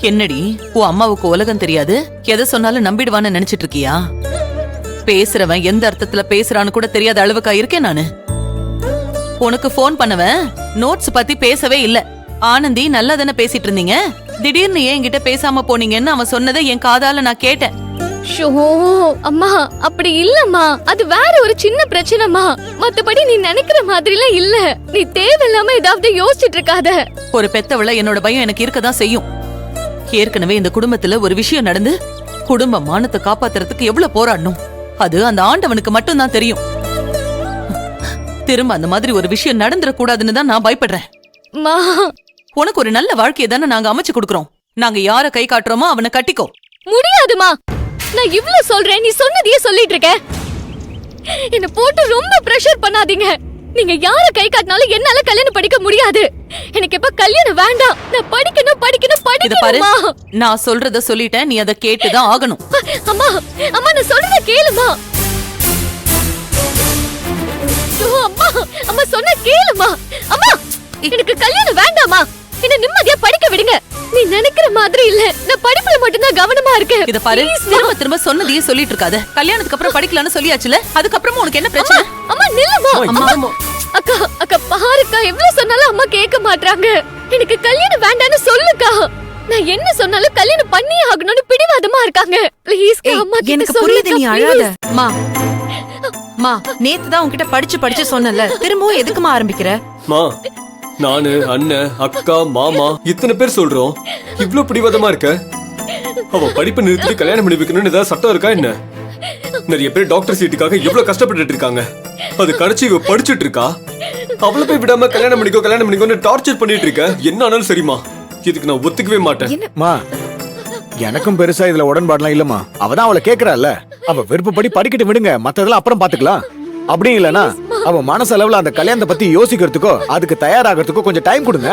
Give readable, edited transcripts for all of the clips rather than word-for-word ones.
என்னடி உன் அம்மாவுக்கு உலகம் தெரியாது, எதை சொன்னாலும் நம்பிடுவான்னு நினைச்சிட்டு இருக்கியா? பேசுறவன் எந்த அர்த்தத்துல பேசுறான்னு கூட தெரியாத அளவுக்கா இருக்கேன் நானு. உனக்கு போன் பண்ணவன் நோட்ஸ் பத்தி பேசவே இல்ல. ஆனந்தி நல்லா தானே பேசிட்டு இருந்தீங்க, திடீர்னு ஏன் என்கிட்ட பேசாம போனீங்கன்னு அவன் சொன்னதை என் காதால நான் கேட்டேன். அம்மா அப்படி இல்லம்மா, அது வேற ஒரு சின்ன பிரச்சனைமா. மத்தபடி நீ நினைக்கிற மாதிரிலாம் இல்ல. நீ தேவையில்லாம ஏதாவது யோசிச்சுட்டு இருக்காத. ஒரு பெத்தவள என்னோட பயம் எனக்கு இருக்கதான் செய்யும். ஏற்கனவே இந்த குடும்பத்துல ஒரு விஷயம் நடந்து குடும்ப மானத்தை காப்பாத்துறதுக்கு எவ்வளவு போராடணும், அது அந்த ஆண்டவனுக்கு மட்டும் தான் தெரியும். திரும்ப அந்த மாதிரி ஒரு விஷயம் நடந்துட கூடாதுன்னு தான் நான் பயப்படுறேன். உனக்கு ஒரு நல்ல வாழ்க்கையை தானே நாங்க அமைச்சு கொடுக்கறோம். நாங்க யார கை காட்டுறோமோ அவனை கட்டிக்கோ. முடியாதுமா, நான் இவ்ளோ சொல்றேன், நீ சொன்னதையே சொல்லிட்டு இருக்க. என்ன போட்டு ரொம்ப பிரஷர் பண்ணாதீங்க. நீங்க யார கை காட்டினாலும் என்னால கல்யாணம் படிக்க முடியாது. எனக்கு இப்ப கல்யாணம் வேண்டாம். நான் படிக்கணும் படிக்கணும் படிக்கணும். நான் சொல்றத சொல்லிட்டேன், நீ அதை கேட்டுதான் ஆகணும். அம்மா அம்மா நான் சொல்றத கேளுமா. அம்மா அம்மா சொன்ன கேளுமா. அம்மா எனக்கு கல்யாணம் வேண்டாமா, என்ன நிம்மதியா படிக்க விடுங்க. நீ நினைக்கிற மாதிரி இல்ல, நான் படிப்புல மட்டும் தான் கவனமா இருக்கேன். இத பாரு, திரும்ப திரும்ப சொன்னதையே சொல்லிட்டு இருக்காத. கல்யாணத்துக்கு அப்புறம் படிக்கலாம்னு சொல்லியாச்சுல, அதுக்கப்புறம் உனக்கு என்ன பிரச்சனை? அம்மா நில்லுமா. அம்மா அக்கா அக்கா பாருக்கா, எவ்வளவு சொன்னாலும் அம்மா கேட்க மாட்டாங்க. எனக்கு கல்யாணம் வேண்டாம்னு சொல்லுக்கா. நான் என்ன சொன்னாலும் கல்யாணம் பண்ணியே ஆகணும்னு பிடிவாதமா இருக்காங்க. ப்ளீஸ் அம்மா, எனக்கு புரியுது, நீ அழாத. மா நேத்து தான் உன்கிட்ட படிச்சு சொன்னல, திரும்பவும் எதுக்குமா ஆரம்பிக்கிற? மா, நானு அண்ணன் அக்கா மாமா இத்தனை பேர் சொல்றோம், இவ்ளோ பிடிவாதமா இருக்க? அவ படிப்பு நிறுத்திட்டு கல்யாணம் பண்ணி வைக்கணும்னு ஏதாவது சட்டம் இருக்கா என்ன? நிறைய பேர் டாக்டர் சீட்டுக்காக எவ்வளவு கஷ்டப்பட்டு இருக்காங்க. அது கடைசி இவ படிச்சுட்டு இருக்கா. அவளை போய் விடாம கல்யாணம் பண்ணிக்கோன்னு டார்ச்சர் பண்ணிட்டு இருக்க. என்ன ஆனாலும் சரிமா, இதுக்கு நான் ஒத்துக்கவே மாட்டேன். எனக்கும் பெருசா இதுல உடன்பாடுலாம் இல்லம்மா. அவதான் அவளை கேக்குறாள், அவ விருப்பப்படி படிக்கிட்டு விடுங்க, மத்ததெல்லாம் அப்புறம் பாத்துக்கலாம். அப்படி இல்லனா அவ மனசளவுல அந்த கல்யாணத்தை பத்தி யோசிக்கிறதுக்கோ அதுக்கு தயாராகிறதுக்கோ கொஞ்சம் டைம் கொடுங்க.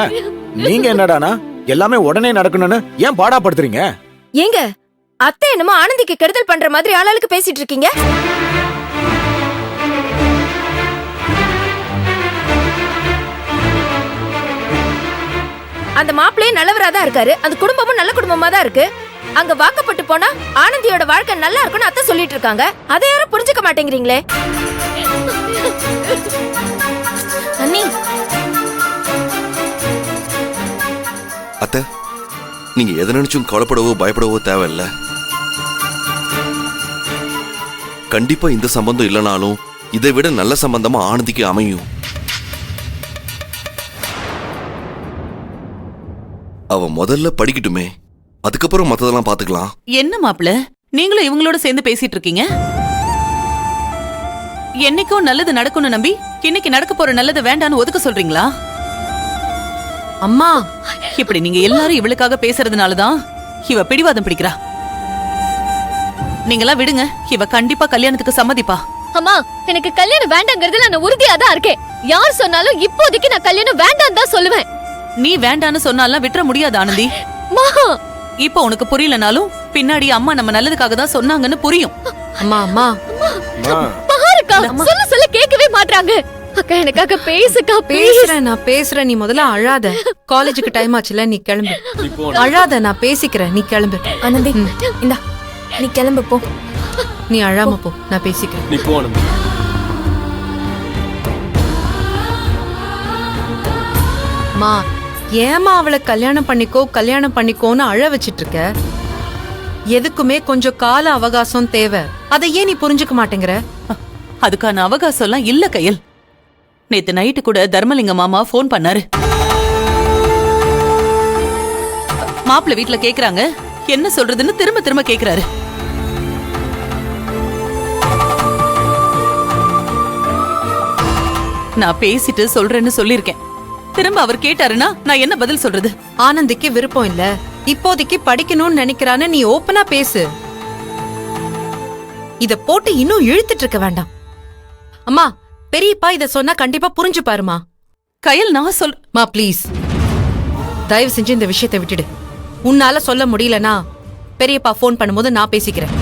நீங்க என்னடானா எல்லாமே உடனே நடக்கணும்னு ஏன் பாடாப்படுத்துறீங்க? ஏங்க அத்தை என்னமோ ஆனந்திக்கு கெடுதல் பண்ற மாதிரி ஆளாளுக்கு பேசிட்டு இருக்கீங்க. அந்த மாப்பிள்ளையே நல்லவராதான் இருக்காரு, அந்த குடும்பமும் நல்ல குடும்பமா தான் இருக்கு. அங்க வாக்கப்பட்டு போனா ஆனந்தியோட வாழ்க்கை நல்லா இருக்கும்னு அத்தை சொல்லிட்டு இருக்காங்க. அதை யாரும் புரிஞ்சுக்க மாட்டேங்கிறீங்களே. அண்ணி, அத்தை, நீங்க எதை நினைச்சும் கவலைப்படவோ பயப்படவோ தேவையில்ல. கண்டிப்பா இந்த சம்பந்தம் இல்லைனாலும் இதை விட நல்ல சம்பந்தமா ஆனந்திக்கு அமையும். அவ முதல்ல படிக்கட்டுமே, அதுக்கப்புறம் மத்ததெல்லாம் பாத்துக்கலாம். என்ன மாப்பிள்ள, நீங்களும் இவங்களோட சேர்ந்து பேசிட்டு இருக்கீங்க? என்னைக்கும் நல்லது நடக்கும்னு நம்பி இன்னைக்கு நடக்க போற நல்லது வேண்டான்னு ஒதுக்க சொல்றீங்களா? அம்மா, இப்படி நீங்க எல்லாரும் இவளுக்காக பேசுறதுனாலதான் இவ பிடிவாதம் பிடிக்கிறா. நீங்களா விடுங்க, இவ கண்டிப்பா கல்யாணத்துக்கு சம்மதிப்பா. அம்மா எனக்கு கல்யாணம் வேண்டாங்கிறதுல நான் உறுதியா தான் இருக்கேன். யார் சொன்னாலும் இப்போதைக்கு நான் கல்யாணம் வேண்டாம் தான் சொல்லுவேன். நீ வேண்டான்னு சொன்னாலாம் விட்டுற முடியாது ஆனந்தி. இப்ப உனக்கு புரியலனாலும் பின்னாடி அம்மா நம்ம நல்லதுக்காக தான் சொன்னாங்கன்னு புரியும். அம்மா அம்மா பாருக்கா, சொல்ல கேட்கவே மாட்டாங்க. அக்கா எனக்காக பேசுக்கா. நான் பேசுறேன், நீ முதல்ல அழாத. காலேஜுக்கு டைம் ஆச்சுல, நீ கிளம்பு. அழாத, நான் பேசிக்கிறேன், நீ கிளம்பு. ஆனந்தி இந்தா, நீ கிளம்பு போ. நீ அழாம போ, நான் பேசிக்கிறேன். நீ போ ஆனந்தி. மா, ஏமா அவளை கல்யாணம் பண்ணிக்கோன்னு அழ வச்சிட்டு இருக்க? எதுக்குமே கொஞ்சம் கால அவகாசம் தேவை. அதை ஏன் நீ புரிஞ்சுக்க மாட்டேங்கிற? அதுக்கான அவகாசம் எல்லாம் இல்ல கையல். நேத்து நைட்டு கூட தர்மலிங்க மாமா போன் பண்ணாரு. மாப்பிள்ள வீட்டுல கேக்குறாங்க, என்ன சொல்றதுன்னு திரும்ப திரும்ப கேக்குறாரு. நான் பேசிட்டு சொல்றேன்னு சொல்லிருக்கேன். திரும்ப அவர் கேட்டாருன்னா நான் என்ன பதில் சொல்றது? ஆனந்திக்கு விருப்பம் இல்ல, இப்போதைக்கு படிக்கணும்னு நினைக்கிறான்னு நீ ஓப்பனா பேசு. இத போட்டு இன்னும் இழுத்துட்டு இருக்க வேண்டாம். அம்மா, பெரியப்பா இத சொன்னா கண்டிப்பா புரிஞ்சு பாருமா. கையல், நான் மா ப்ளீஸ், தயவு செஞ்சு இந்த விஷயத்தை விட்டுடு. உன்னால சொல்ல முடியலனா பெரியப்பா போன் பண்ணும்போது நான் பேசிக்கிறேன்.